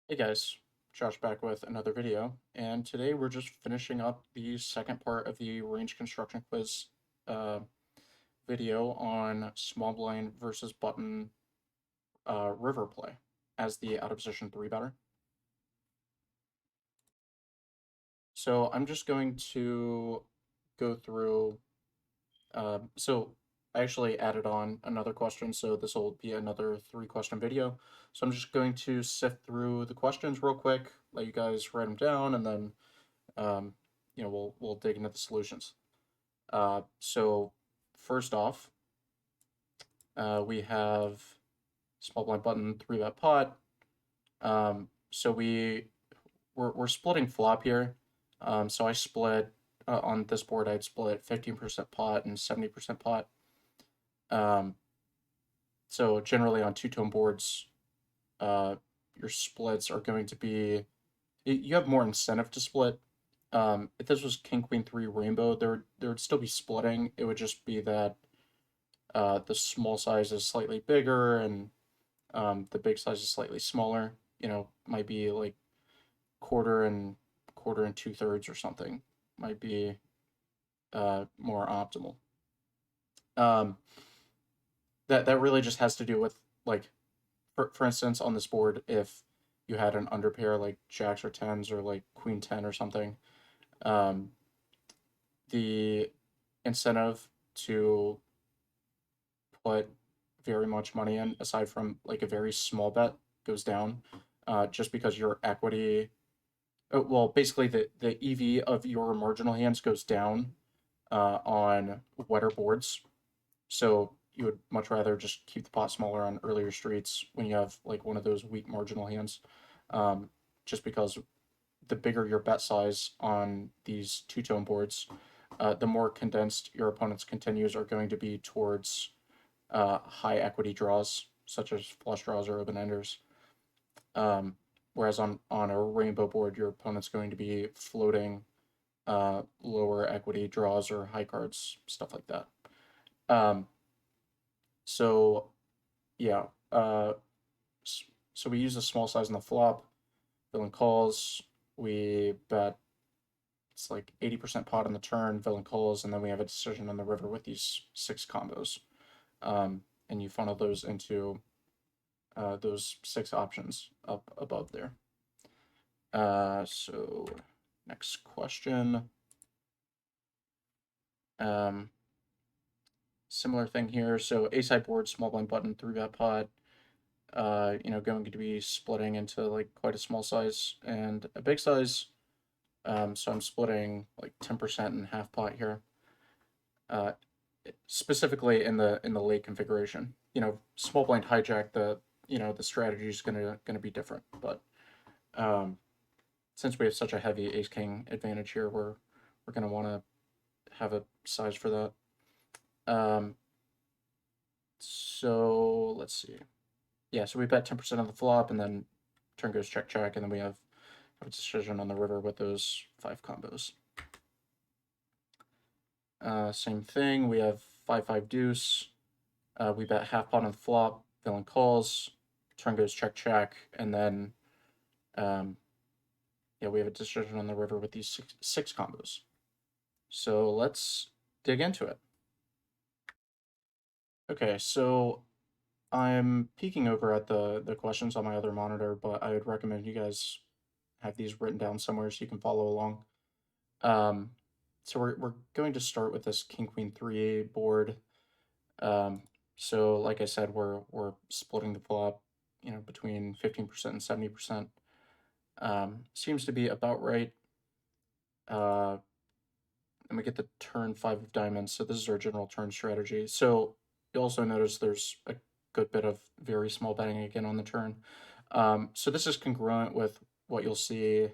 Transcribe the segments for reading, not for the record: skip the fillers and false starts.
Hey guys, Josh back with another video, and today we're just finishing up the second part of the range construction quiz uh, video on small blind versus button river play as the out of position 3 batter. So I'm just going to go through, so I actually added on another question, so this will be another 3 question video. So I'm just going to sift through the questions real quick, let you guys write them down, and then um, we'll dig into the solutions. So first off, we have small blind button 3-bet pot. So we're splitting flop here. So I split on this board. I'd split 15% pot and 70% pot. So generally on two-tone boards, your splits are going to be you have more incentive to split. If this was King Queen 3 Rainbow, there would still be splitting. It would just be that the small size is slightly bigger and the big size is slightly smaller. Might be like quarter and 2/3 or something. Might be more optimal. Um, that really just has to do with like for instance on this board if you had an underpair like jacks or tens or like queen 10 or something, um, the incentive to put very much money in, aside from like a very small bet, goes down, just because your equity, well, basically the EV of your marginal hands goes down on wetter boards. So you would much rather just keep the pot smaller on earlier streets when you have like one of those weak marginal hands, um, just because the bigger your bet size on these two-tone boards, the more condensed your opponent's continues are going to be towards high equity draws, such as flush draws or open enders. Um, Whereas on a rainbow board, your opponent's going to be floating lower equity draws or high cards, stuff like that. Um, so yeah, so we use a small size in the flop, villain calls. We bet it's like 80% pot on the turn, villain calls, and then we have a decision on the river with these 6 combos. And you funnel those into those 6 options up above there. So next question. Um, Similar thing here. So A side board, small blind button, 3-bet pot. Going to be splitting into like quite a small size and a big size. So I'm splitting like 10% and half pot here. Uh, Specifically in the late configuration. Small blind hijack, the strategy is gonna be different. But um, since we have such a heavy ace king advantage here, we're gonna want to have a size for that. So let's see. Yeah, so we bet 10% on the flop, and then turn goes check check, and then we have a decision on the river with those 5 combos. Same thing. We have 5-5 deuce. We bet half pot on the flop. Villain calls. Turn goes check check, and then yeah, we have a decision on the river with these six combos. So let's dig into it. Okay, so I'm peeking over at the questions on my other monitor, but I would recommend you guys have these written down somewhere so you can follow along. Um, so we're going to start with this King Queen 3 board. Um, so like I said, we're splitting the flop, between 15% and 70%. Seems to be about right. And we get the turn 5 of diamonds. So this is our general turn strategy. So you also notice there's a good bit of very small betting again on the turn. So this is congruent with what you'll see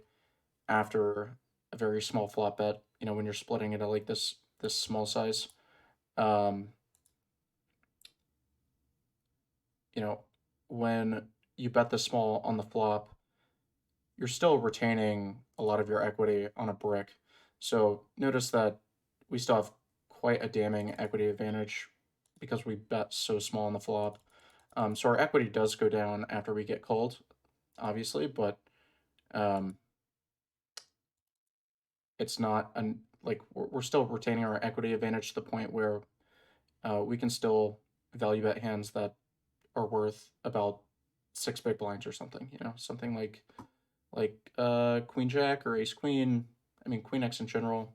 after a very small flop bet. When you're splitting it at like this small size. Um, when you bet this small on the flop, you're still retaining a lot of your equity on a brick. So notice that we still have quite a damning equity advantage because we bet so small on the flop. So our equity does go down after we get called, obviously, but Um, it's not like we're still retaining our equity advantage to the point where we can still value bet hands that are worth about 6 big blinds or something. Something like Queen Jack or Ace Queen. I mean Queen X in general.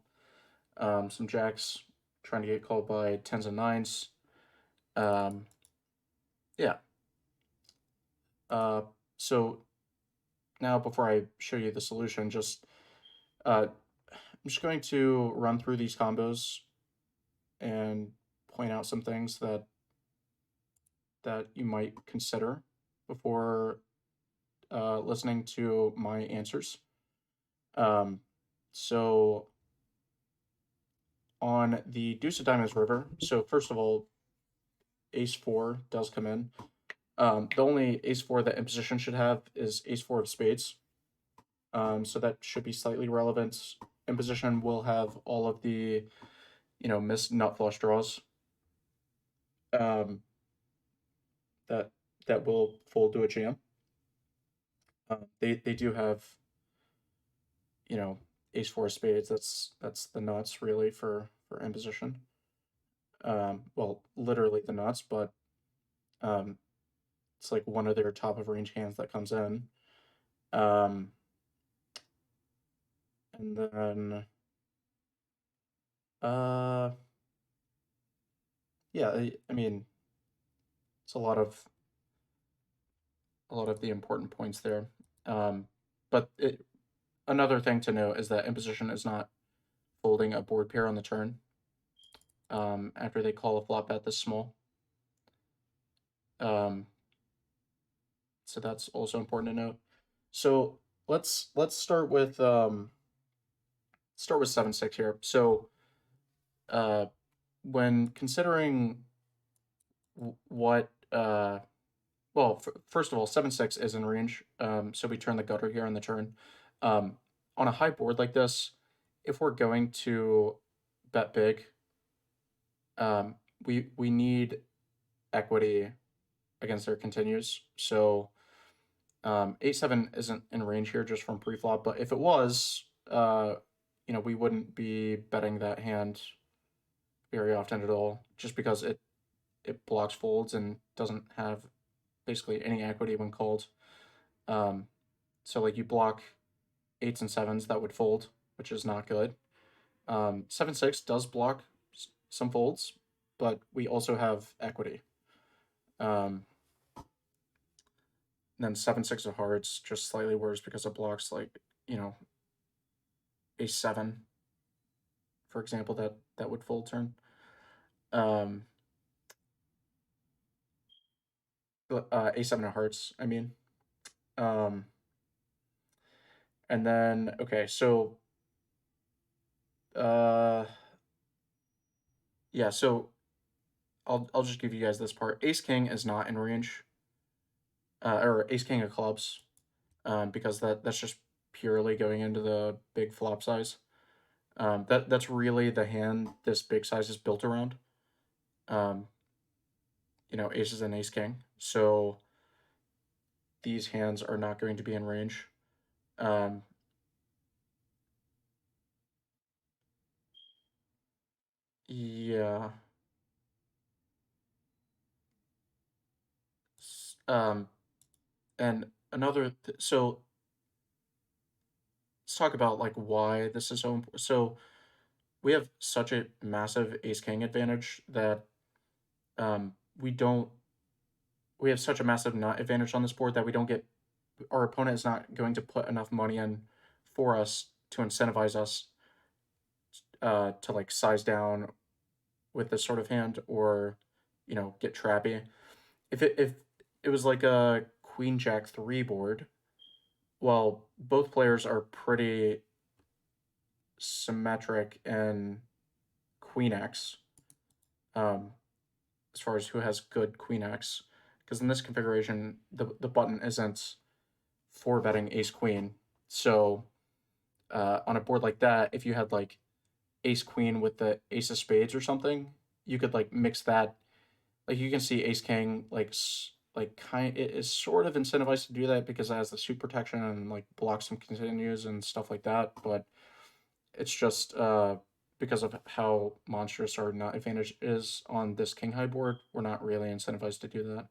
Some jacks trying to get called by tens and nines. Um, yeah. Uh, so now before I show you the solution, I'm just going to run through these combos and point out some things that you might consider before listening to my answers. Um, so on the Deuce of Diamonds River, so first of all, Ace 4 does come in. The only Ace 4 that imposition should have is Ace 4 of Spades. So that should be slightly relevant. Imposition will have all of the, missed nut flush draws. Um, that that will fold to a jam. They do have, Ace 4 of Spades. That's the nuts really for imposition. Well, literally the nuts, but um, it's like one of their top of range hands that comes in. Um, and then, uh, yeah, I mean, it's a lot of the important points there. But another thing to note is that imposition is not folding a board pair on the turn. After they call a flop bet this small. Um, so that's also important to note. So let's start with 7-6 here. So when considering what well, first of all, 7-6 is in range. So we turn the gutter here on the turn. On a high board like this, if we're going to bet big, we need equity against their continues. So 8-7 isn't in range here just from pre-flop, but if it was, we wouldn't be betting that hand very often at all, just because it blocks folds and doesn't have basically any equity when called. So like you block 8s and 7s that would fold, which is not good. 7-6 does block some folds, but we also have equity. Then 7-6 of hearts just slightly worse because it blocks like a7, for example, that would fold turn. A7 of hearts, I mean. And then okay, so yeah, so I'll just give you guys this part. Ace King is not in range, or Ace King of clubs, because that's just purely going into the big flop size. That's really the hand this big size is built around. Aces and Ace King. So these hands are not going to be in range. Yeah. And another, so let's talk about like why this is so important. So we have such a massive Ace King advantage that we have such a massive nut advantage on this board that we don't get, our opponent is not going to put enough money in for us to incentivize us to like size down with this sort of hand, or get trappy. If it was like a Queen Jack 3 board, well, both players are pretty symmetric in Queen X, as far as who has good Queen X, because in this configuration the button isn't for betting Ace Queen. So on a board like that, if you had like Ace Queen with the Ace of Spades or something, you could like mix that. Like you can see Ace King like like it is sort of incentivized to do that because it has the suit protection and like blocks some continues and stuff like that. But it's just because of how monstrous our nut advantage is on this king high board, we're not really incentivized to do that.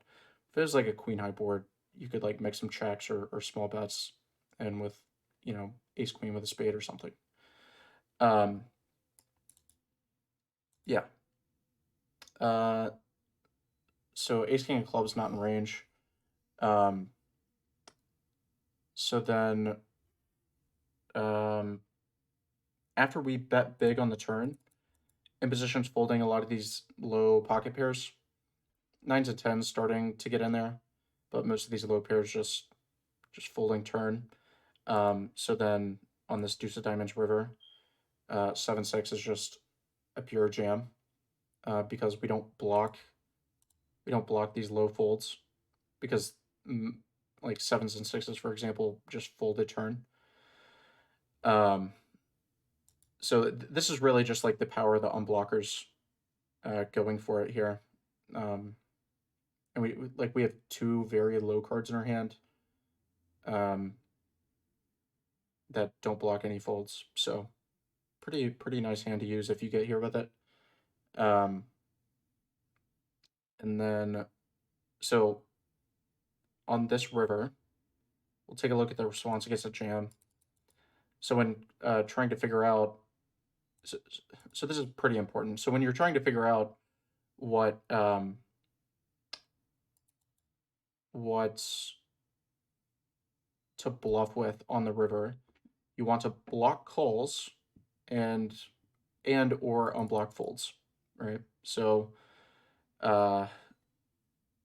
If it was like a queen high board, you could like mix some checks or small bets, and with ace queen with a spade or something. Um, yeah. Uh, so ace king of clubs not in range. Um, so then after we bet big on the turn, imposition's folding a lot of these low pocket pairs. 9s and 10s starting to get in there, but most of these low pairs just folding turn. So then on this deuce of diamonds river, 7-6 is just a pure jam because we don't block these low folds because like 7s and 6s, for example, just folded turn. So this is really just like the power of the unblockers going for it here. And we have two very low cards in our hand that don't block any folds. So pretty nice hand to use if you get here with it. And then so on this river, we'll take a look at the response against a jam. So when trying to figure out, so this is pretty important. So when you're trying to figure out what's to bluff with on the river, you want to block calls and or unblock folds, right? So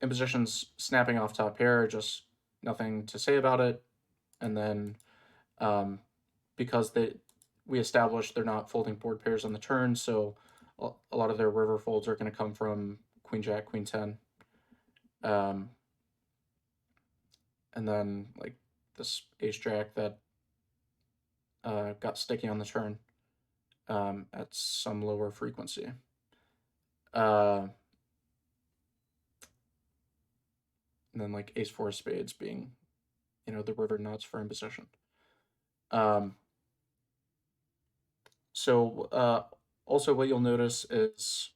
imposition's snapping off top pair, just nothing to say about it. And then because we established they're not folding board pairs on the turn, so a lot of their river folds are going to come from queen jack, queen 10. And then like this ace jack that got sticky on the turn at some lower frequency. And then like ace 4 spades being, the river nuts for imposition. So also what you'll notice is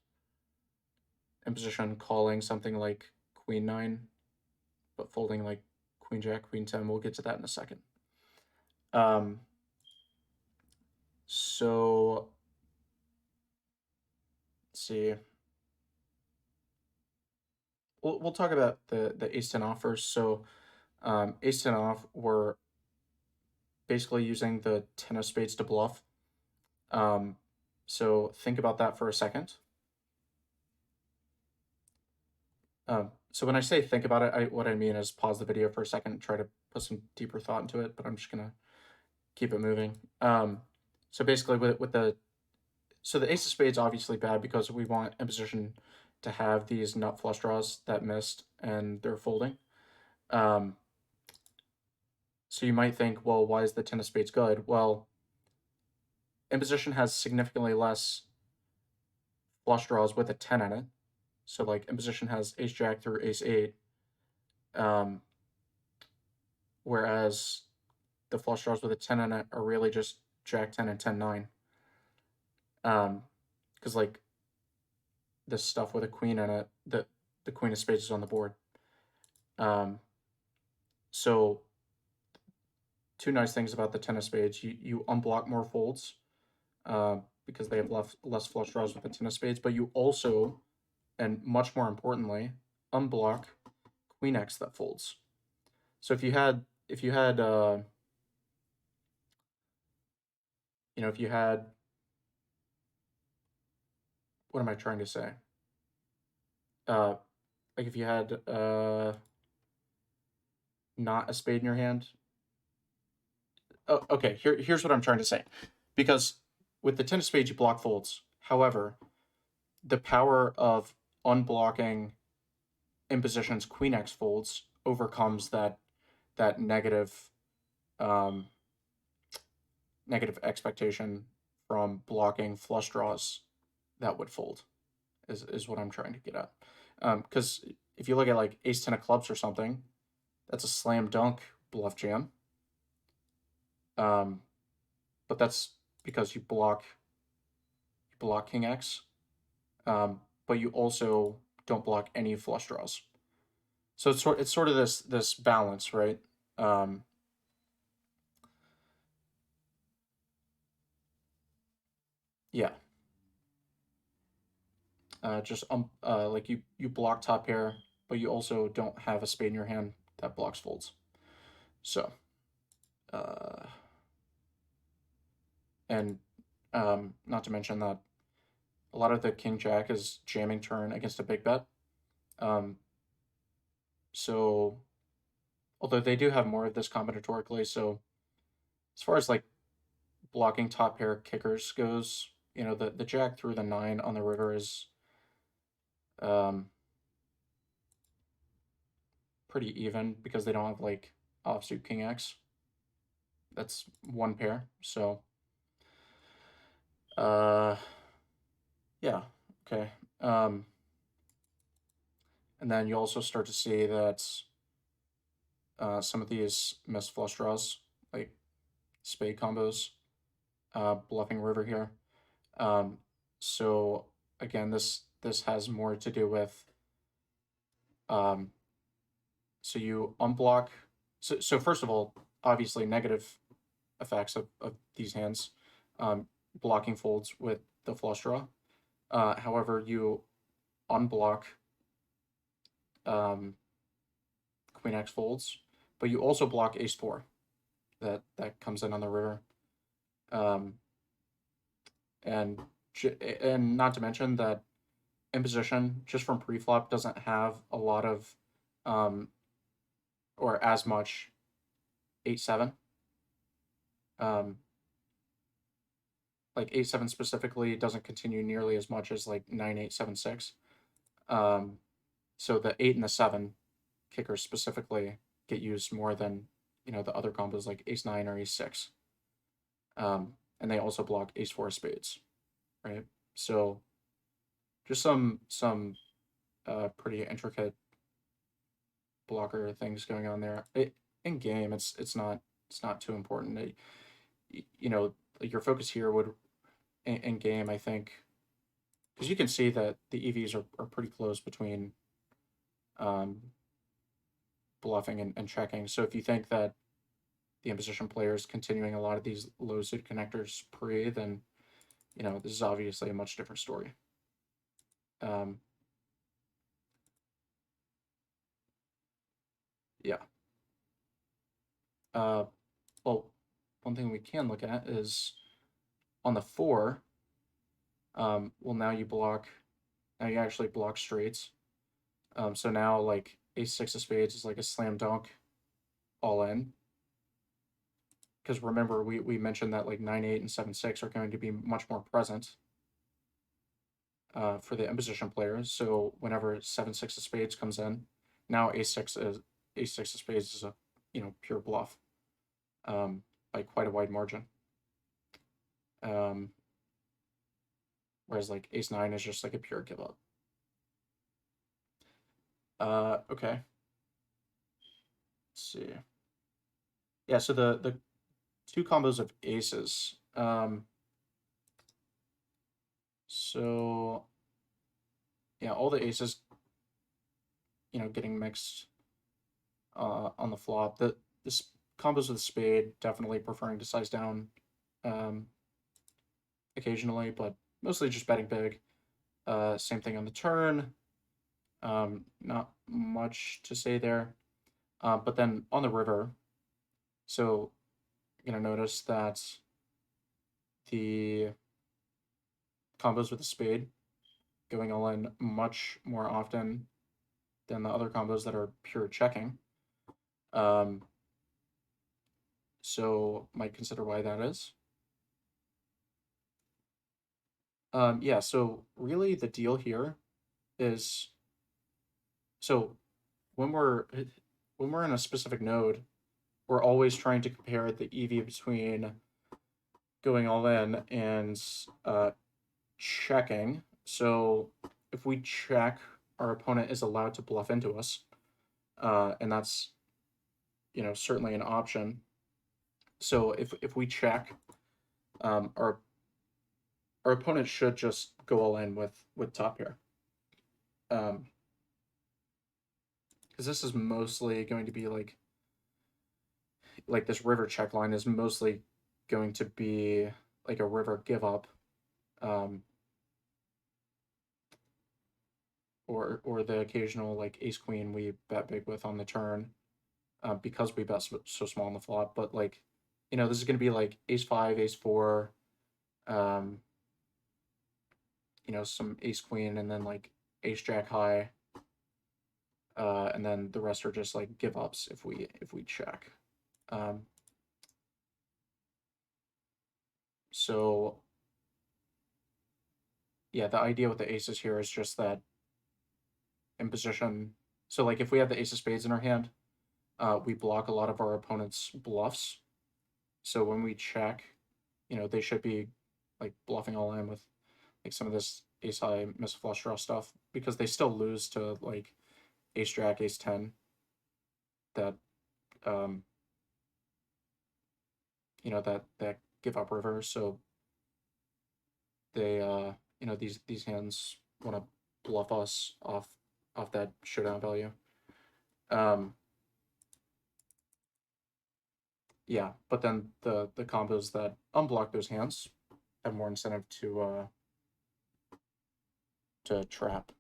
imposition calling something like queen 9, but folding like queen jack, queen 10. We'll get to that in a second. So let's see. We'll talk about the ace 10 off first. So ace 10 off, we're basically using the 10 of spades to bluff. So think about that for a second. So when I say think about it, what I mean is pause the video for a second and try to put some deeper thought into it, but I'm just gonna keep it moving. So basically with the ace of spades obviously bad because we want imposition to have these nut flush draws that missed and they're folding. So you might think, well, why is the 10 of spades good? Well, imposition has significantly less flush draws with a 10 in it. So like imposition has ace jack through ace 8. Whereas the flush draws with a 10 in it are really just jack 10 and 10 9. Because like this stuff with a queen in it, the queen of spades is on the board. So two nice things about the 10 of spades: you unblock more folds because they have less flush draws with the 10 of spades, but you also, and much more importantly, unblock queen X that folds. So if you had what am I trying to say? Like if you had not a spade in your hand. Oh, okay, here's what I'm trying to say. Because with the 10 of spades, you block folds. However, the power of unblocking imposition's queen X folds overcomes that negative negative expectation from blocking flush draws that would fold is what I'm trying to get at. Because if you look at like ace 10 of clubs or something, that's a slam dunk bluff jam. But that's because you block king X, but you also don't block any flush draws. So it's sort of this balance, right? Yeah. Just like you block top pair, but you also don't have a spade in your hand that blocks folds. So, and not to mention that a lot of the king jack is jamming turn against a big bet. So, although they do have more of this combinatorically, so as far as like blocking top pair kickers goes, you know, the jack through the 9 on the river is pretty even because they don't have like offsuit king X. That's one pair. So yeah, okay. And then you also start to see that some of these missed flush draws, like spade combos, bluffing river here. So again, this has more to do with so you unblock. So first of all, obviously negative effects of these hands, blocking folds with the flush draw. However, you unblock queen X folds, but you also block ace 4 that comes in on the river. And not to mention that imposition just from preflop doesn't have a lot of or as much 8-7. Like 8-7 specifically doesn't continue nearly as much as like 9-8, 7-6. So the 8 and the 7 kickers specifically get used more than, you know, the other combos like ace 9 or ace 6. And they also block ace 4 spades, right? So just some pretty intricate blocker things going on there. In game, it's not too important. You know, like your focus here would in game, I think, because you can see that the EVs are pretty close between bluffing and checking. So if you think that the imposition player is continuing a lot of these low suit connectors pre, then, you know, this is obviously a much different story. Yeah. Well, one thing we can look at is on the 4, well, now you actually block straights. So now, like, ace 6 of spades is like a slam dunk all in. Because remember, we mentioned that like 9-8 and 7-6 are going to be much more present for the imposition players. So whenever 7-6 of spades comes in, now ace 6 of spades is a, you know, pure bluff by quite a wide margin. Whereas like ace 9 is just like a pure give up. Okay. Let's see. Yeah, so the two combos of aces. So yeah, all the aces, you know, getting mixed on the flop. This combos with spade, definitely preferring to size down occasionally, but mostly just betting big. Same thing on the turn. Not much to say there. But then on the river, so you're gonna notice that the combos with the spade going all in much more often than the other combos that are pure checking. So might consider why that is. Yeah, so really the deal here is, so when we're in a specific node, we're always trying to compare the EV between going all in and checking. So if we check our opponent is allowed to bluff into us, and that's certainly an option. So if we check, our opponent should just go all in with top pair, because this is mostly going to be like this river check line is mostly going to be like a river give up, or the occasional like ace queen we bet big with on the turn, because we bet so small on the flop. But like, this is going to be like ace five, ace four, some ace queen, and then like ace jack high, and then the rest are just like give ups if we check. So yeah, the idea with the aces here is just that in position. So like if we have the ace of spades in our hand, we block a lot of our opponent's bluffs. So when we check, they should be like bluffing all in with like some of this ace high miss flush draw stuff, because they still lose to like ace jack, ace 10, that that give up river. So they these hands want to bluff us off that showdown value. Yeah, but then the combos that unblock those hands have more incentive to trap.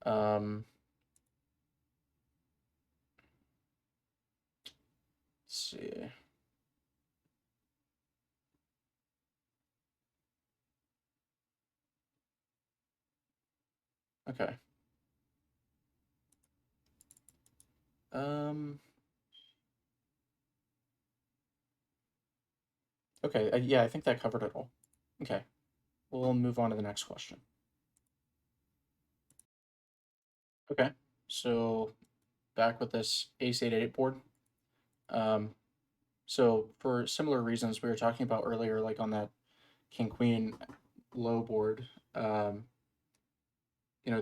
Let's see. Okay. Okay, yeah, I think that covered it all. Okay, we'll move on to the next question. Okay, so back with this ace 8-8 board. So for similar reasons we were talking about earlier, like on that king queen low board,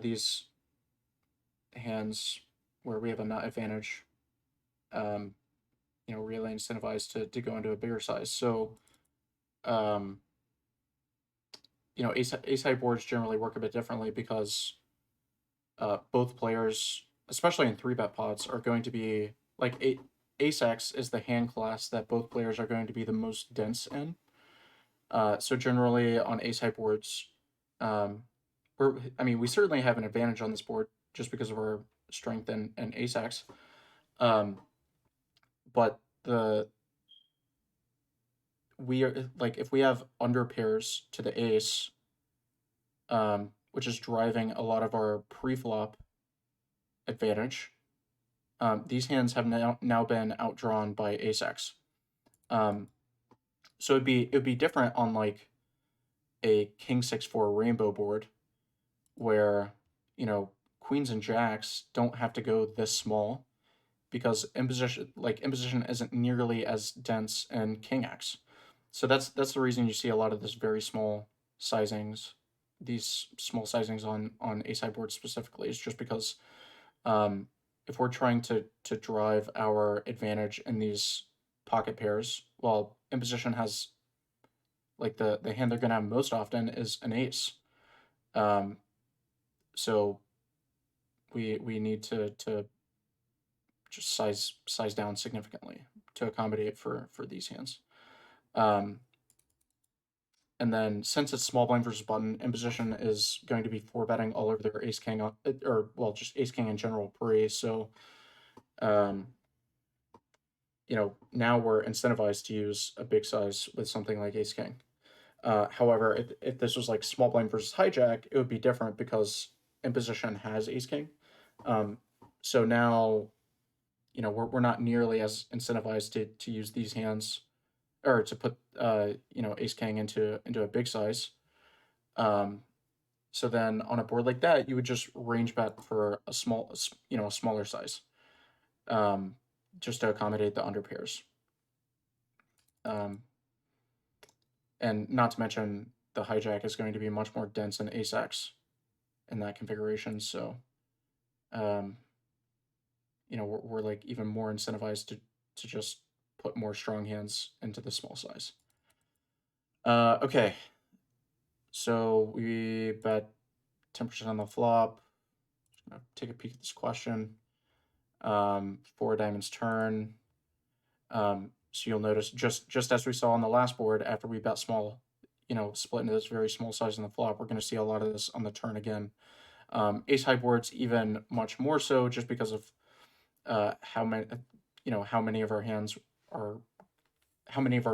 these hands where we have a nut advantage, really incentivized to go into a bigger size. So, ace high boards generally work a bit differently because both players, especially in 3-bet pots, are going to be like ace X is the hand class that both players are going to be the most dense in. So generally on ace high boards, we certainly have an advantage on this board just because of our strength and ace X. But we are like, if we have under pairs to the ace, which is driving a lot of our pre-flop advantage, these hands have now been outdrawn by ace X. So it'd be different on like a king 6-4 rainbow board where queens and jacks don't have to go this small, because imposition isn't nearly as dense in king X. So that's the reason you see a lot of this very small sizings, these small sizings on ace high boards specifically, is just because if we're trying to drive our advantage in these pocket pairs, well, imposition has like the hand they're gonna have most often is an ace. So we need to just size down significantly to accommodate for these hands. And then since it's small blind versus button, imposition is going to be 4-betting all over their ace king, or well, just ace king in general pre. So, now we're incentivized to use a big size with something like ace king. However, if this was like small blind versus hijack, it would be different because imposition has ace king. So now, we're not nearly as incentivized to use these hands, or to put ace king into a big size. So then on a board like that, you would just range bet for a smaller size, just to accommodate the under pairs. And not to mention the hijack is going to be much more dense than ace X, in that configuration. So, we're like even more incentivized to just put more strong hands into the small size. Okay, so we bet 10% on the flop. Just gonna take a peek at this question. 4 diamonds turn. So you'll notice just as we saw on the last board, after we bet small, split into this very small size in the flop, we're going to see a lot of this on the turn again. Ace high boards even much more so, just because of how many of our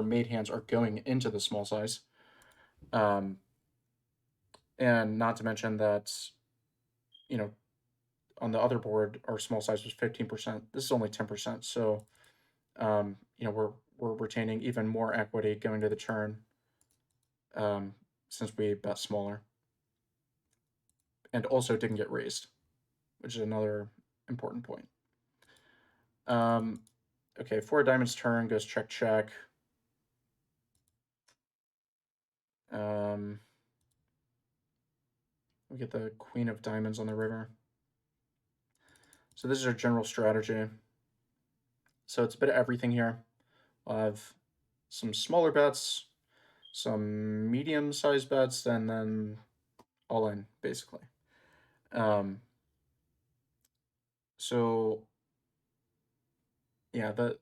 made hands are going into the small size. And not to mention that, on the other board, our small size was 15%. This is only 10%. So, we're retaining even more equity going to the turn, since we bet smaller. And also didn't get raised, which is another important point. Okay, 4 diamonds turn goes check, check. We get the queen of diamonds on the river. So this is our general strategy. So it's a bit of everything here. We'll have some smaller bets, some medium-sized bets, and then all in, basically. So yeah, the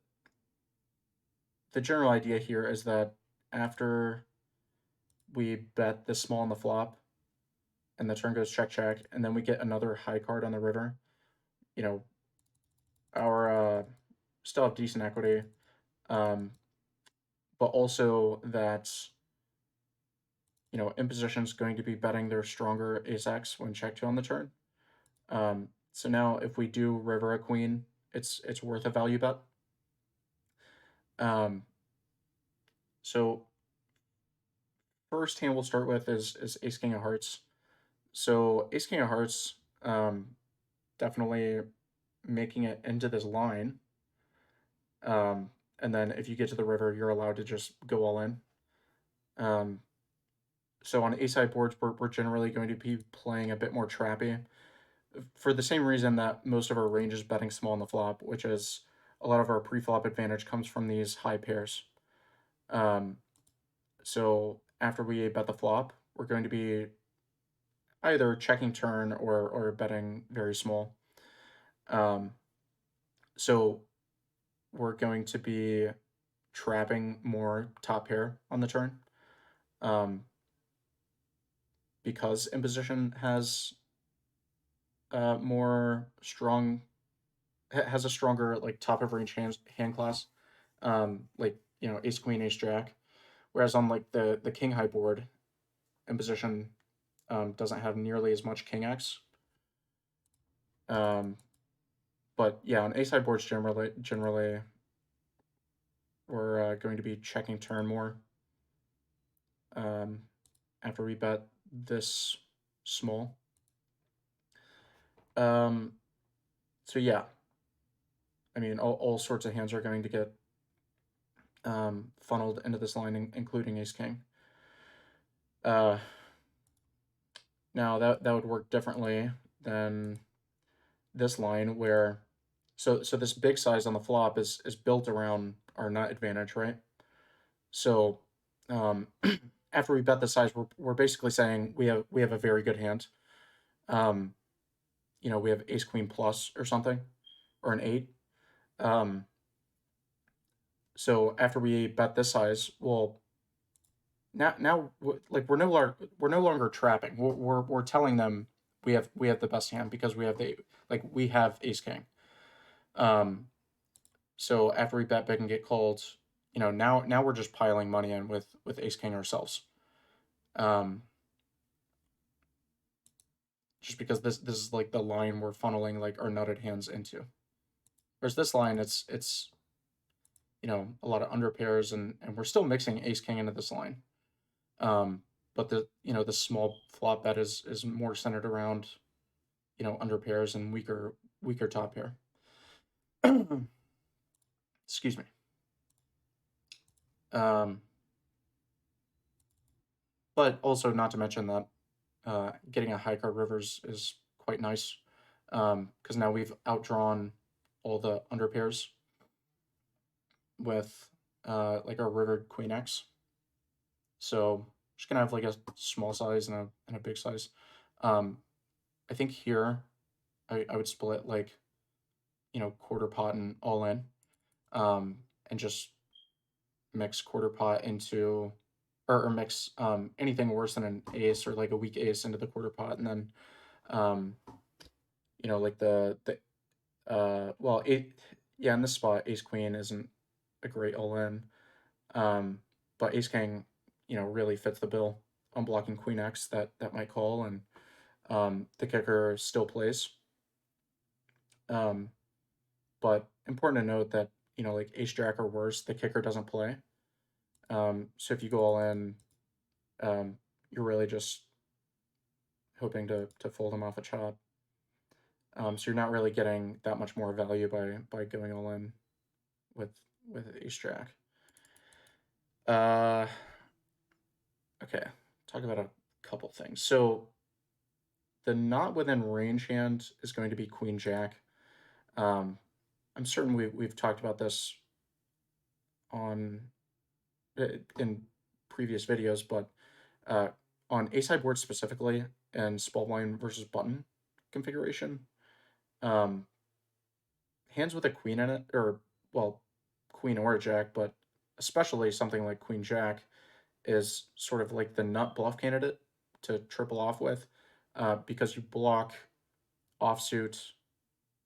general idea here is that after we bet this small on the flop, and the turn goes check, check, and then we get another high card on the river, our still have decent equity, but also that imposition is going to be betting their stronger ace-x when check 2 on the turn. So now if we do river a queen, it's worth a value bet. So first hand we'll start with is ace king of hearts. So ace king of hearts, definitely making it into this line. And then if you get to the river, you're allowed to just go all in. So on ace high boards, we're generally going to be playing a bit more trappy, for the same reason that most of our range is betting small on the flop, which is a lot of our pre-flop advantage comes from these high pairs. So after we bet the flop, we're going to be either checking turn or betting very small. So we're going to be trapping more top pair on the turn, because imposition has has a stronger like top of range hand class, like ace queen, ace jack, whereas on like the king high board, imposition doesn't have nearly as much king x. But yeah, on ace high boards generally we're going to be checking turn more, after we bet this small. So yeah, I mean, all sorts of hands are going to get funneled into this line, including ace king. Now that would work differently than this line, where so this big size on the flop is built around our nut advantage, right? So after we bet the size, we're basically saying we have a very good hand. We have ace queen plus or something, or an 8. So after we bet this size, well, now like we're no longer trapping. We're telling them we have the best hand because we have ace king. So after we bet big and get called, now we're just piling money in with ace king ourselves. Just because this is like the line we're funneling like our nutted hands into. Whereas this line, it's a lot of under pairs, and we're still mixing ace king into this line. But the small flop bet is more centered around under pairs and weaker top pair. Excuse me. But also not to mention that getting a high card river is quite nice, because now we've outdrawn all the under pairs with like our rivered queen X. So just gonna have like a small size and a big size. Um, I think here I would split like, quarter pot and all in, and just mix quarter pot into, or mix anything worse than an ace or like a weak ace into the quarter pot, and then um, like the well, yeah, in this spot ace queen isn't a great all in, um, but ace king really fits the bill on blocking queen X that might call, and the kicker still plays. Um, but important to note that like ace jack or worse, the kicker doesn't play. So if you go all in, you're really just hoping to fold them off a chop. So you're not really getting that much more value by going all in with ace jack. Okay, talk about a couple things. So the not within range hand is going to be queen jack. I'm certain we've talked about this on in previous videos, but on ace high board specifically and small blind versus button configuration, um, hands with a queen in it, or well, queen or a jack, but especially something like queen jack is sort of like the nut bluff candidate to triple off with, because you block offsuit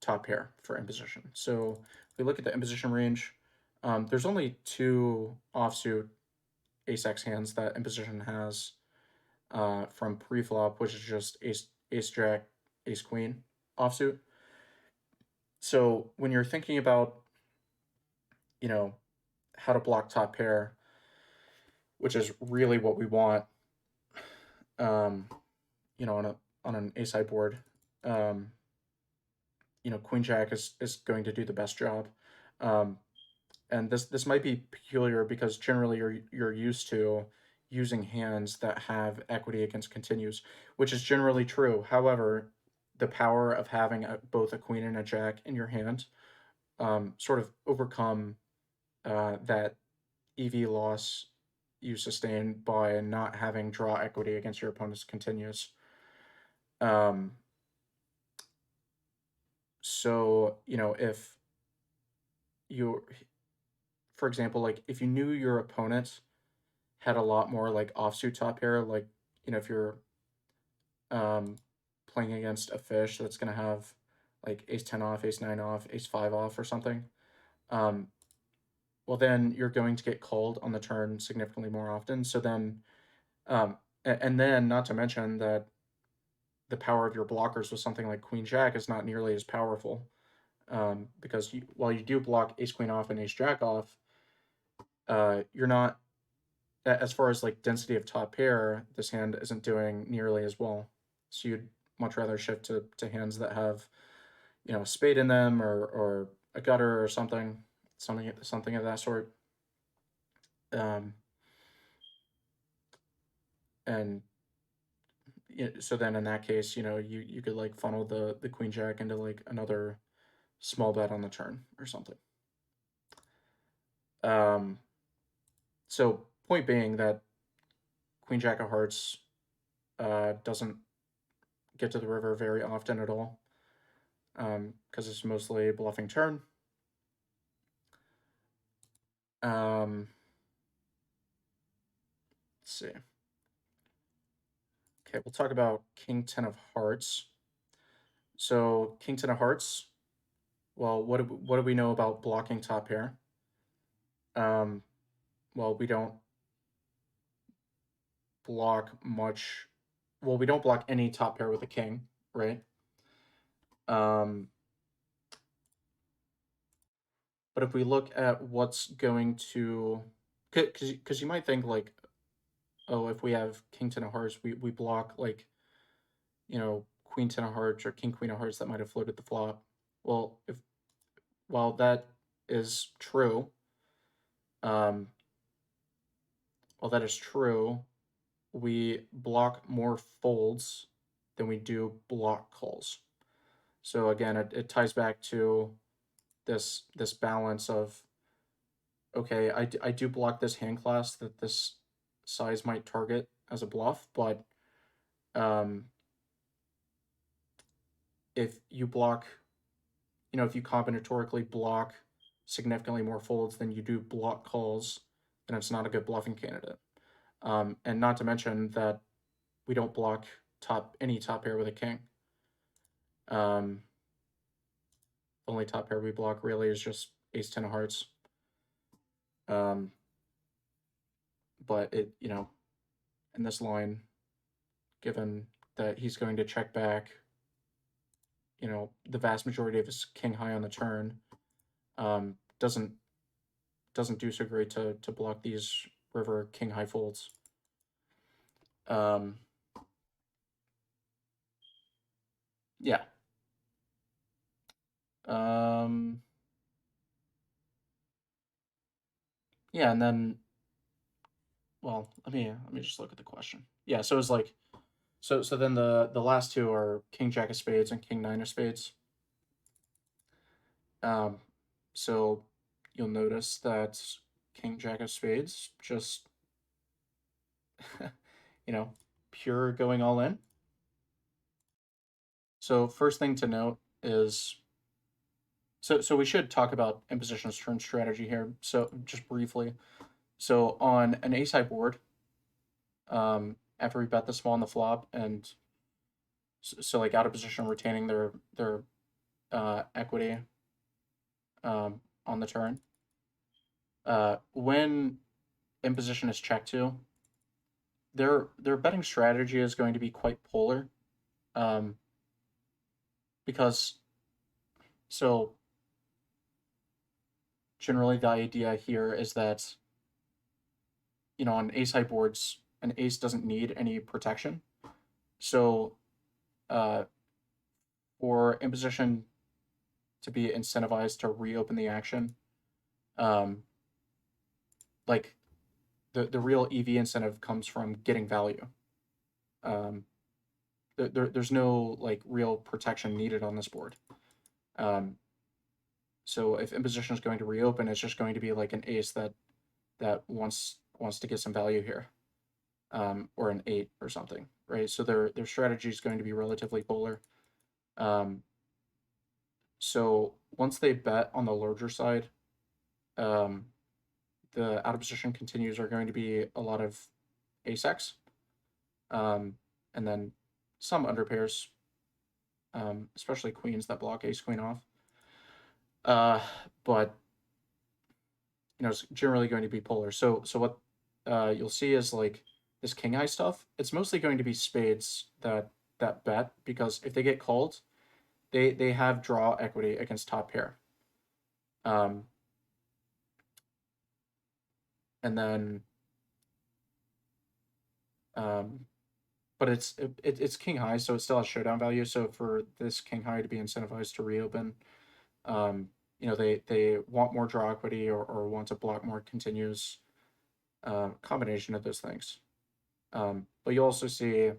top pair for imposition. So if we look at the imposition range, there's only two offsuit ace X hands that imposition has from pre-flop, which is just ace jack, ace queen offsuit. So when you're thinking about, how to block top pair, which is really what we want, um, on an ace high board, um, queen jack is going to do the best job. And this might be peculiar because generally you're used to using hands that have equity against continues, which is generally true. However, the power of having both a queen and a jack in your hand sort of overcome that EV loss you sustain by not having draw equity against your opponent's continues. Um, so, if you, for example, like if you knew your opponent had a lot more like offsuit top pair, like, if you're um, playing against a fish that's going to have like ace 10 off, ace 9 off, ace 5 off or something, um, well, then you're going to get called on the turn significantly more often. So then, and then not to mention that the power of your blockers with something like queen jack is not nearly as powerful, because while you do block ace queen off and ace jack off, you're not, as far as like density of top pair, this hand isn't doing nearly as well. So you'd much rather shift to hands that have, a spade in them, or a gutter or something of that sort. And so then in that case, you could like funnel the queen jack into like another small bet on the turn or something. So point being that queen jack of hearts doesn't get to the river very often at all, because it's mostly bluffing turn. Let's see. Okay, we'll talk about king 10 of hearts. So king 10 of hearts, well, what do we know about blocking top pair? Well, we don't block much. Well, we don't block any top pair with a king, right? But if we look at what's going to, because you might think like, oh, if we have king 10 of hearts, we block like, queen 10 of hearts or king queen of hearts that might have floated the flop. Well, while that is true, while that is true, we block more folds than we do block calls. So again, it ties back to this balance of, okay, I do block this hand class that this size might target as a bluff, but um, if you block, if you combinatorically block significantly more folds than you do block calls, then it's not a good bluffing candidate. And not to mention that we don't block any top pair with a king. Only top pair we block really is just ace 10 of hearts. But it, in this line, given that he's going to check back, the vast majority of his king high on the turn, doesn't do so great to block these river king high folds. Yeah. Yeah, and then, well, let me just look at the question. Yeah, so it's like, so then the last two are king jack of spades and king nine of spades. So you'll notice that king jack of spades just pure going all in. So first thing to note is, so we should talk about imposition's turn strategy here. So just briefly, so on an ace high board, after we bet the small on the flop, and so like out of position retaining their equity on the turn, when imposition is checked to, their betting strategy is going to be quite polar, because so generally the idea here is that on ace high boards, an ace doesn't need any protection. So for imposition to be incentivized to reopen the action, like the real EV incentive comes from getting value. There's no like real protection needed on this board. So if imposition is going to reopen, it's just going to be like an ace that wants to get some value here, or an 8 or something, right? So their strategy is going to be relatively polar. So once they bet on the larger side, the out of position continues are going to be a lot of ace x, and then some underpairs, especially queens that block ace queen off. But it's generally going to be polar. So what you'll see is like this king high stuff. It's mostly going to be spades that bet, because if they get called, they have draw equity against top pair. And then, but it's king high, so it still has showdown value. So for this king high to be incentivized to reopen, they want more draw equity, or want to block more continues, combination of those things. But you also see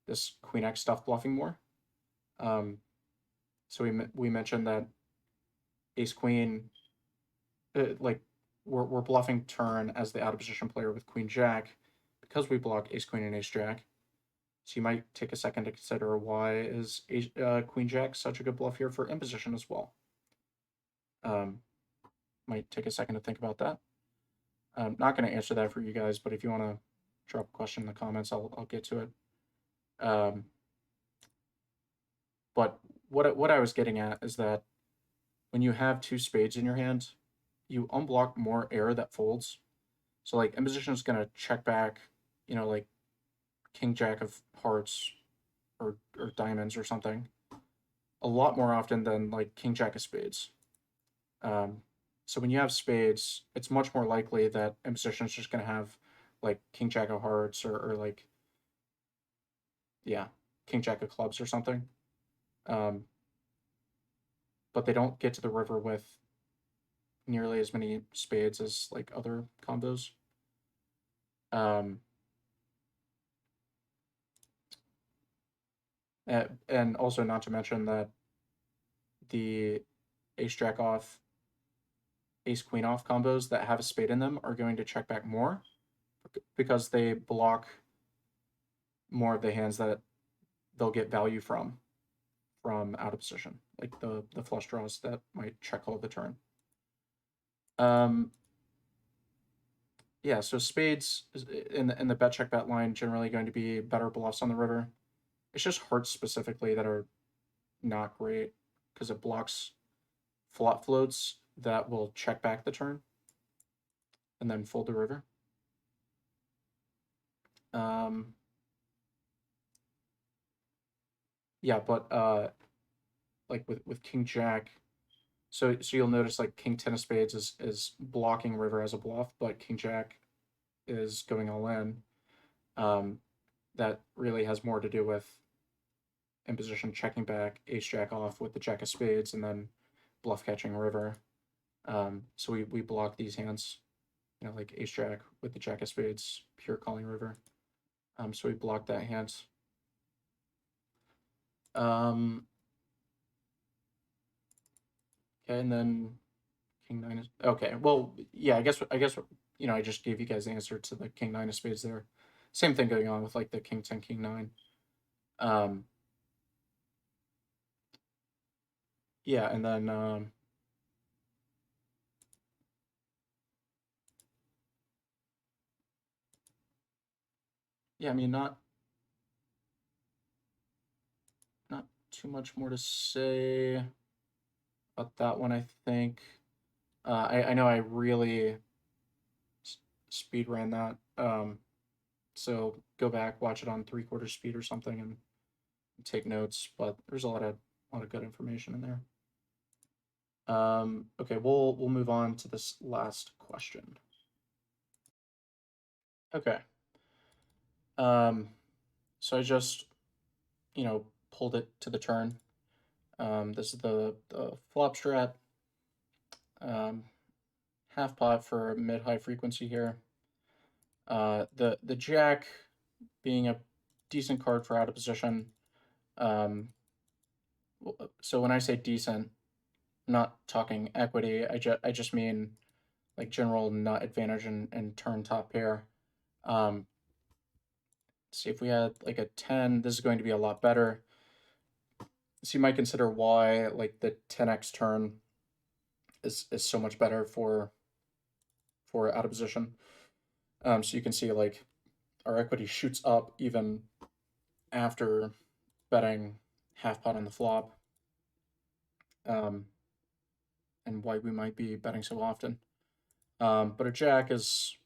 this queen x stuff bluffing more. So we mentioned that ace queen, like we're bluffing turn as the out of position player with queen jack, because we block ace queen and ace jack. So you might take a second to consider, why is queen jack such a good bluff here for imposition as well. Might take a second to think about that. I'm not going to answer that for you guys, but if you want to drop a question in the comments, I'll get to it. But what I was getting at is that when you have two spades in your hand, you unblock more air that folds. So like imposition is going to check back, like king jack of hearts or diamonds or something, a lot more often than like king jack of spades. So when you have spades, it's much more likely that imposition is just going to have like king jack of hearts, or like, yeah, king jack of clubs or something. But they don't get to the river with nearly as many spades as like other combos. And also not to mention that the ace jack off, ace queen off combos that have a spade in them are going to check back more because they block more of the hands that they'll get value from out of position, like the flush draws that might check all the turn. Yeah, so spades in the bet check bet line generally going to be better bluffs on the river. It's just hearts specifically that are not great because it blocks flop floats that will check back the turn and then fold the river. Yeah, but like with King Jack, so you'll notice like King 10 of spades is blocking river as a bluff, but King Jack is going all in. That really has more to do with imposition checking back ace jack off with the jack of spades and then bluff catching river. So we block these hands, you know, like ace jack with the jack of spades, pure calling river. So we block that hand. Okay, and then king nine is okay. Well, yeah, I guess you know I just gave you guys the answer to the king nine of spades there. Same thing going on with like the king 10, king 9. Yeah, and then yeah, I mean not too much more to say about that one, I think. I know I really speed ran that. So go back, watch it on 3/4 speed or something, and take notes. But there's a lot of good information in there. Okay, we'll move on to this last question. Okay. So I just, you know, pulled it to the turn. This is the flop strat. Half pot for mid high frequency here. The jack being a decent card for out of position. So when I say decent, I'm not talking equity. I just mean like general nut advantage and turn top pair. See if we had like a 10, this is going to be a lot better. So you might consider why like the 10x turn is so much better for out of position. So you can see like our equity shoots up even after betting half pot on the flop, and why we might be betting so often. But a jack is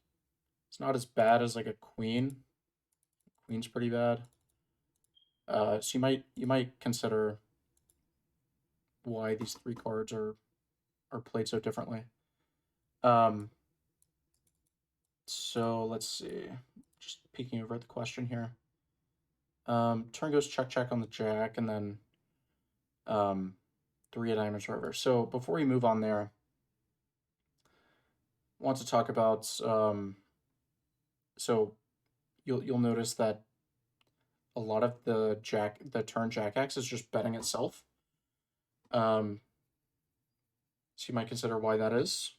it's not as bad as like a queen. Queen's pretty bad. So you might consider why these three cards are played so differently. So let's see. Just peeking over at the question here. Turn goes check check on the jack, and then 3 of diamonds river. So before we move on there, I want to talk about so you'll notice that a lot of the turn jack X is just betting itself. So you might consider why that is.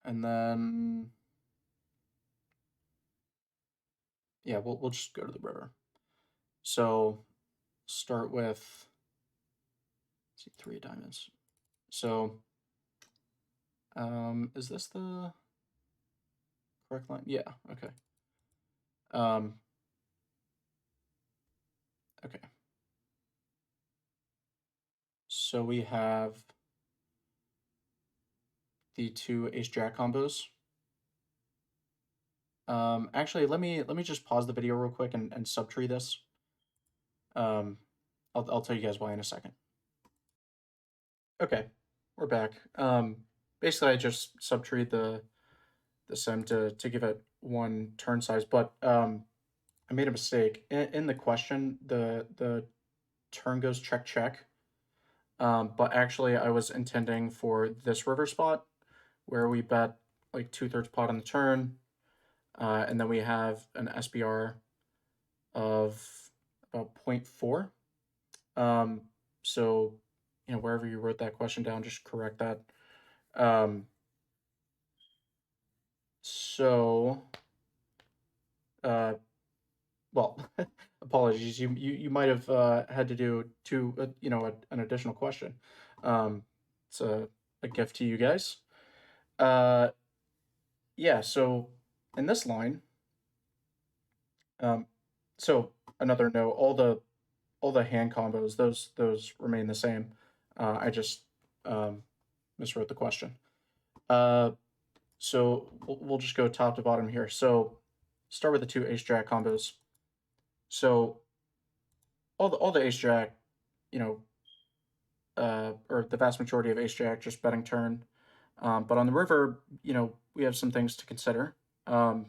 And then yeah, we'll just go to the river. So start with, let's see, 3 diamonds. So is this the correct line? Yeah, okay. Okay. So we have the 2 ace jack combos. Actually, let me just pause the video real quick and subtree this. I'll tell you guys why in a second. Okay, we're back. Basically, I just subtreed the sim to give it 1 turn size, but I made a mistake in the question. The turn goes check check, but actually I was intending for this river spot where we bet like 2/3 pot on the turn. And then we have an SPR of about 0.4. Um, so, wherever you wrote that question down, just correct that. Um, so, uh, well, apologies. You might have had to do an additional question. It's a gift to you guys. Uh, yeah. So in this line, um, so another note, all the hand combos, those remain the same. I just um, miswrote the question. Uh, so we'll just go top to bottom here. So start with the two ace jack combos. So all the ace jack, you know, or the vast majority of ace jack just betting turn. But on the river, we have some things to consider. Um,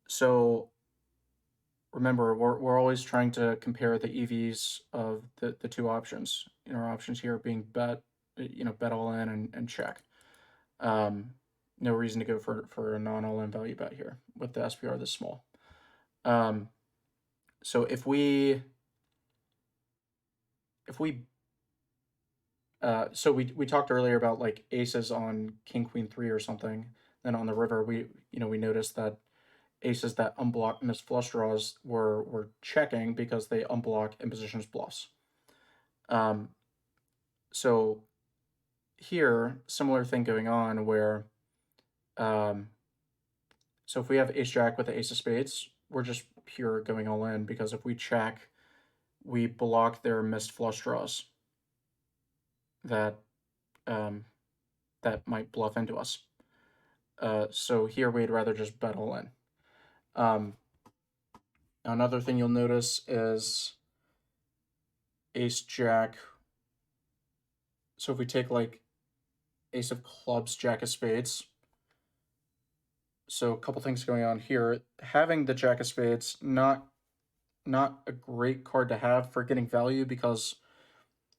so remember, we're always trying to compare the EVs of the two options. Our options here being bet all in and check. Um, no reason to go for a non all in value bet here with the SPR this small. So so we talked earlier about like aces on king queen 3 or something. Then on the river, we noticed that aces that unblock missed flush draws were checking because they unblock imposition's bluffs. Um, so here, similar thing going on where, um, so if we have ace jack with the ace of spades, we're just pure going all in because if we check, we block their missed flush draws that um, that might bluff into us. So here we'd rather just bet all in. Now another thing you'll notice is ace jack. So if we take like ace of clubs, jack of spades. So a couple things going on here. Having the jack of spades, not a great card to have for getting value because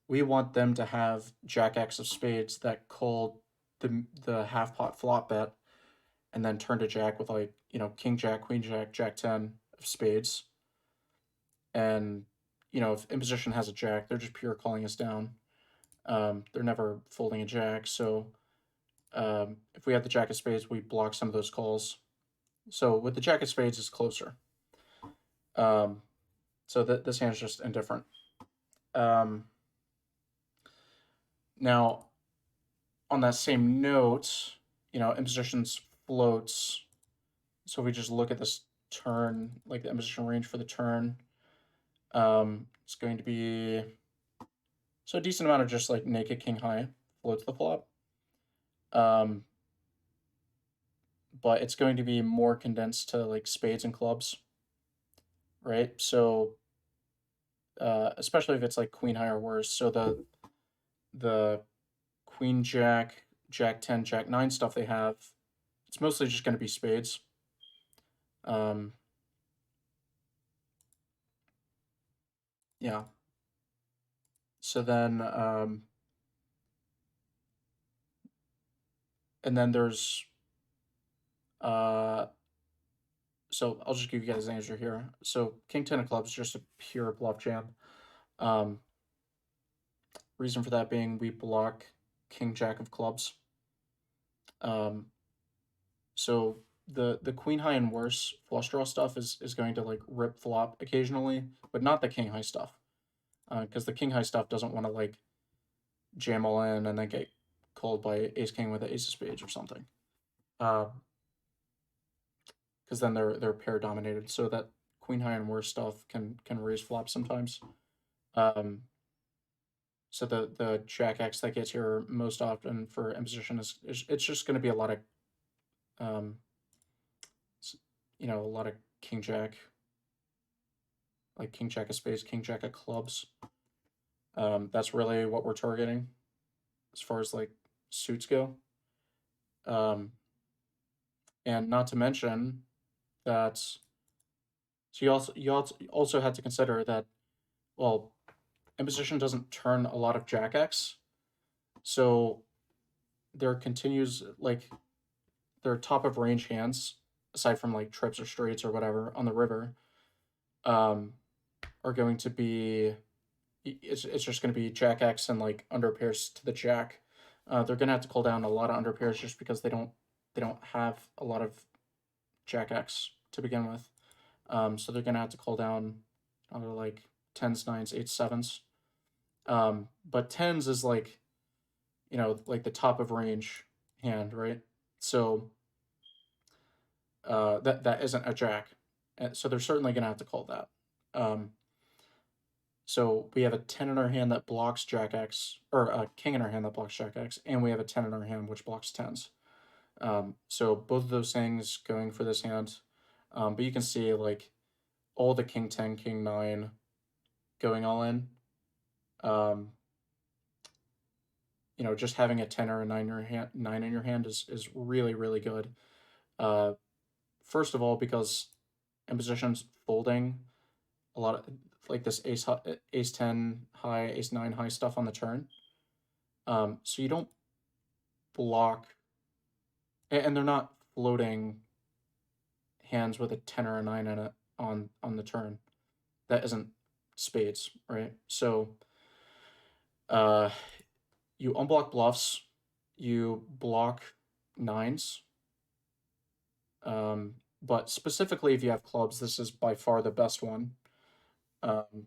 we want them to have jack x of spades that call the half pot flop bet and then turn to jack with like, king jack, queen jack, jack 10 of spades. And, if imposition has a jack, they're just pure calling us down. They're never folding a jack. So if we have the jack of spades, we block some of those calls. So with the jack of spades, it's closer. So this hand's just indifferent. Now, on that same note, impositions floats. So if we just look at this turn, like the imposition range for the turn, it's going to be so a decent amount of just like naked king high floats the flop. But it's going to be more condensed to like spades and clubs, right? So especially if it's like queen high or worse. So the queen jack, jack 10, jack 9 stuff they have, it's mostly just going to be spades. Yeah. So then, and then there's, so I'll just give you guys an answer here. So king 10 of clubs is just a pure bluff jam. Reason for that being we block king jack of clubs. So the queen high and worse flush draw stuff is going to like rip flop occasionally, but not the king high stuff. Because the king high stuff doesn't want to like jam all in and then get called by ace king with the ace of spades or something. Because then they're pair dominated. So that queen high and worse stuff can raise flop sometimes. So the jack x that gets here most often for imposition is it's just going to be a lot of a lot of king jack, like king jack of spades, king jack of clubs. That's really what we're targeting as far as like suits go. And not to mention that, so you also had to consider that, well, imposition doesn't turn a lot of jack x, so there continues like their top of range hands aside from like trips or straights or whatever on the river, are going to be it's just going to be Jack X and like under pairs to the Jack. They're going to have to call down a lot of under pairs just because they don't have a lot of Jack X to begin with. So they're going to have to call down other like tens, nines, eights, sevens. But tens is like, like the top of range hand, right? So that isn't a Jack. So they're certainly going to have to call that. So we have a 10 in our hand that blocks Jack X, or a king in our hand that blocks Jack X, and we have a 10 in our hand which blocks tens. So both of those things going for this hand. But you can see like all the king 10, king 9 going all in. Just having a 10 or a 9 in your hand, is really, really good. First of all, because imposition's folding a lot of like this ace 10 high, ace 9 high stuff on the turn. So you don't block, and they're not floating hands with a 10 or a 9 in it on the turn. That isn't spades, right? So you unblock bluffs, you block nines. But specifically if you have clubs, this is by far the best one. And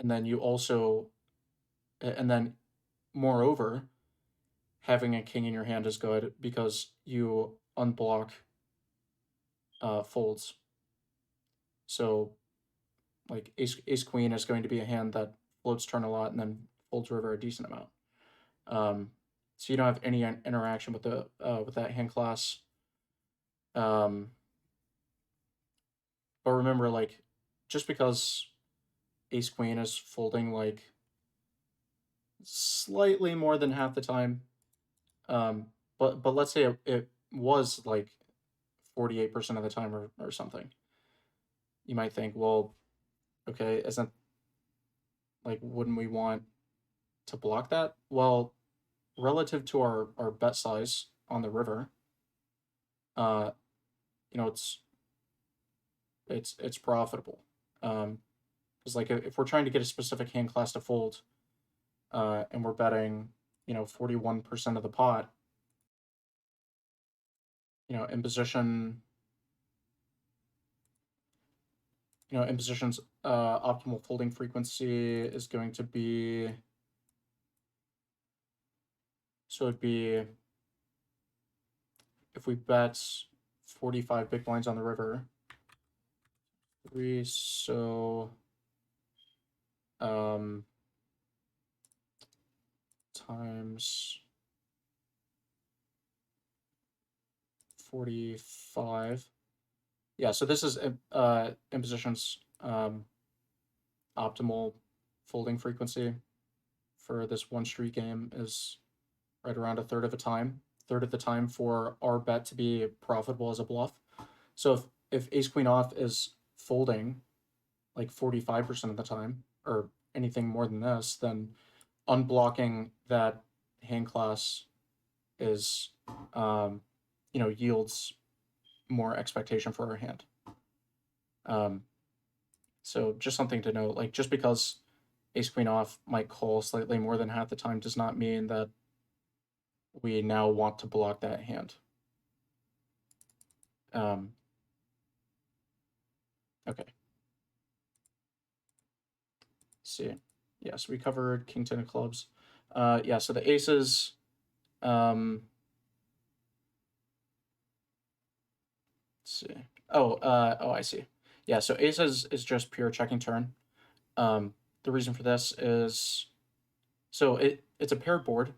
then you also, and then moreover, having a king in your hand is good because you unblock folds. So like ace queen is going to be a hand that floats turn a lot and then folds river a decent amount. So you don't have any interaction with the with that hand class. But remember, like, just because ace queen is folding like slightly more than half the time, but let's say it was like 48% of the time or something, you might think, well, okay, isn't like, wouldn't we want to block that? Well, relative to our bet size on the river, it's profitable. Because like if we're trying to get a specific hand class to fold, and we're betting 41% of the pot, imposition's optimal folding frequency is going to be, so it'd be, if we bet 45 big blinds on the river, 3, so times 45. Yeah, so this is imposition's optimal folding frequency for this one street game is right around a third of the time for our bet to be profitable as a bluff. So if ace queen off is folding like 45% of the time or anything more than this, then unblocking that hand class is yields more expectation for our hand. So just something to note, like, just because ace queen off might call slightly more than half the time does not mean that we now want to block that hand. Okay. Let's see. Yeah, so we covered king 10 of clubs. Yeah, so the aces, let's see. Oh, I see. Yeah, so aces is just pure checking turn. The reason for this is, so it's a paired board.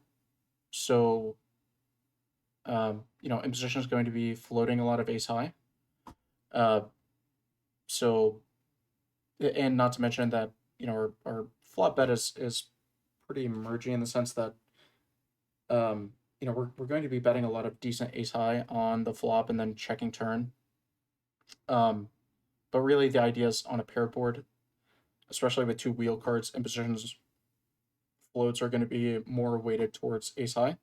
So, imposition is going to be floating a lot of ace high. So, and not to mention that, our flop bet is pretty merging in the sense that, we're going to be betting a lot of decent ace high on the flop and then checking turn. But really the idea is on a paired board, especially with two wheel cards, impositions floats are going to be more weighted towards ace high.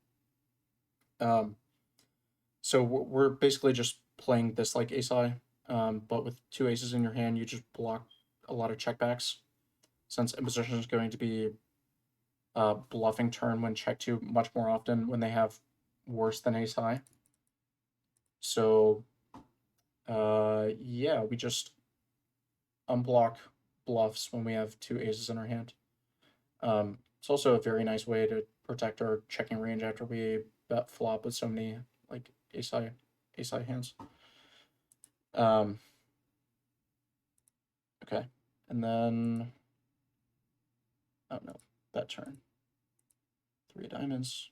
So we're basically just playing this like ace high, but with two aces in your hand, you just block a lot of checkbacks, since imposition is going to be bluffing turn when check two much more often when they have worse than ace high. So yeah, we just unblock bluffs when we have two aces in our hand. It's also a very nice way to protect our checking range after we bet flop with so many like ace high hands. Okay, and then oh no, bet turn. Three diamonds.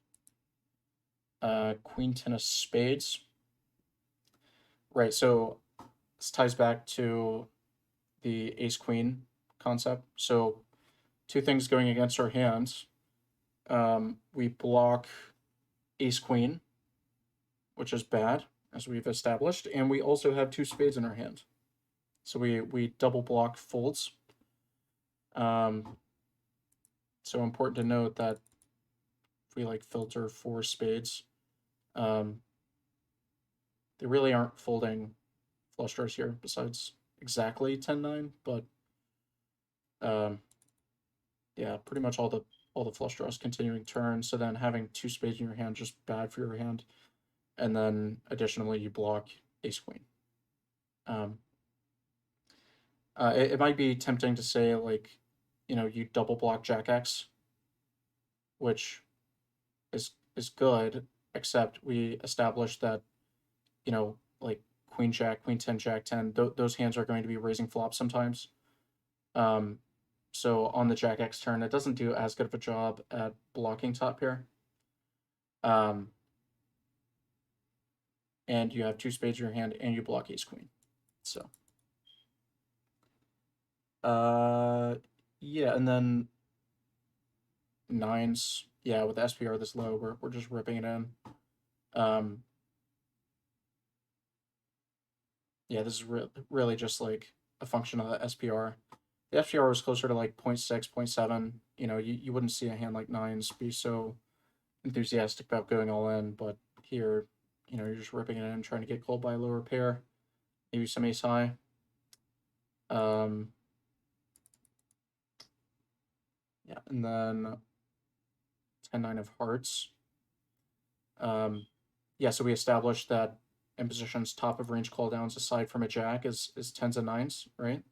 Queen ten of spades. Right, so this ties back to the ace queen concept. So two things going against our hands. We block ace queen, which is bad, as we've established, and we also have two spades in our hand. So we double block folds. So important to note that if we like filter for spades, they really aren't folding flush draws here besides exactly 10-9, but yeah, pretty much all the flush draws continuing turn. So then having two spades in your hand just bad for your hand, and then additionally you block ace queen. It might be tempting to say like, you know, you double block jack x, which is good, except we established that, you know, like queen jack, queen 10, jack 10, those hands are going to be raising flops sometimes. So on the jack x turn, it doesn't do as good of a job at blocking top pair. And you have two spades in your hand, and you block ace queen. So, yeah, and then nines. Yeah, with SPR this low, we're just ripping it in. Yeah, this is really just like a function of the SPR. The SPR was closer to like 0.6, 0.7. You know, you wouldn't see a hand like nines be so enthusiastic about going all in, but here, you know, you're just ripping it in, trying to get called by a lower pair, maybe some ace high. Yeah, and then 10-9 of hearts. Yeah, so we established that imposition's top of range call downs aside from a jack is tens and nines, right?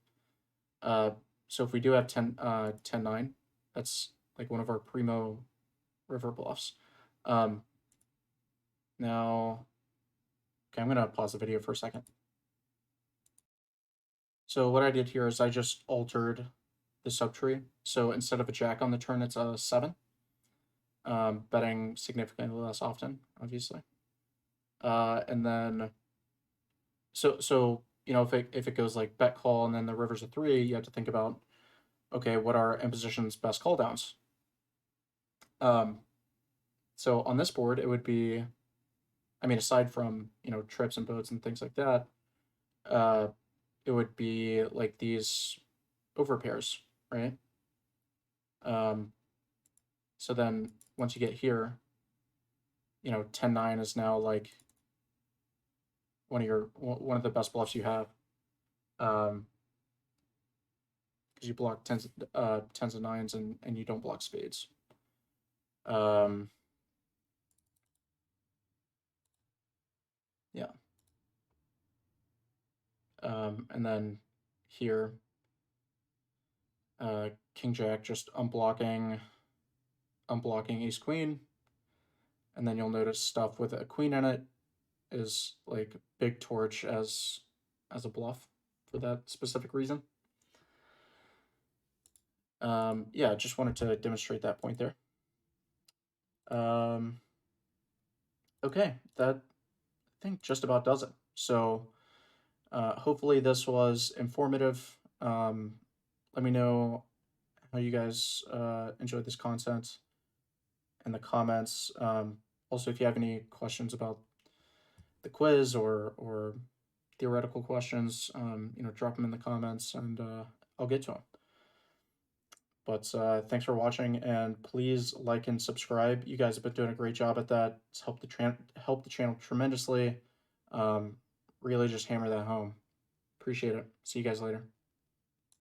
So if we do have 10-9, that's like one of our primo river bluffs. Now, okay, I'm gonna pause the video for a second. So what I did here is I just altered the subtree. So instead of a jack on the turn, it's a 7. Betting significantly less often, obviously. And then, so you know, if it goes like bet call and then the river's a 3, you have to think about, okay, what are imposition's best call downs? So on this board, it would be, I mean, aside from, you know, trips and boats and things like that, it would be like these overpairs, right? So then once you get here, you know, 10-9 is now like one of the best bluffs you have. Because you block tens and nines and you don't block spades. Yeah. And then here, king jack just unblocking ace queen, and then you'll notice stuff with a queen in it is like big torch as a bluff for that specific reason. Yeah, just wanted to demonstrate that point there. Okay, that I think just about does it. So hopefully this was informative. Let me know how you guys enjoyed this content in the comments. Also, if you have any questions about the quiz or theoretical questions, you know, drop them in the comments and I'll get to them. But thanks for watching, and please like and subscribe. You guys have been doing a great job at that. It's helped the channel tremendously. Really just hammer that home. Appreciate it. See you guys later.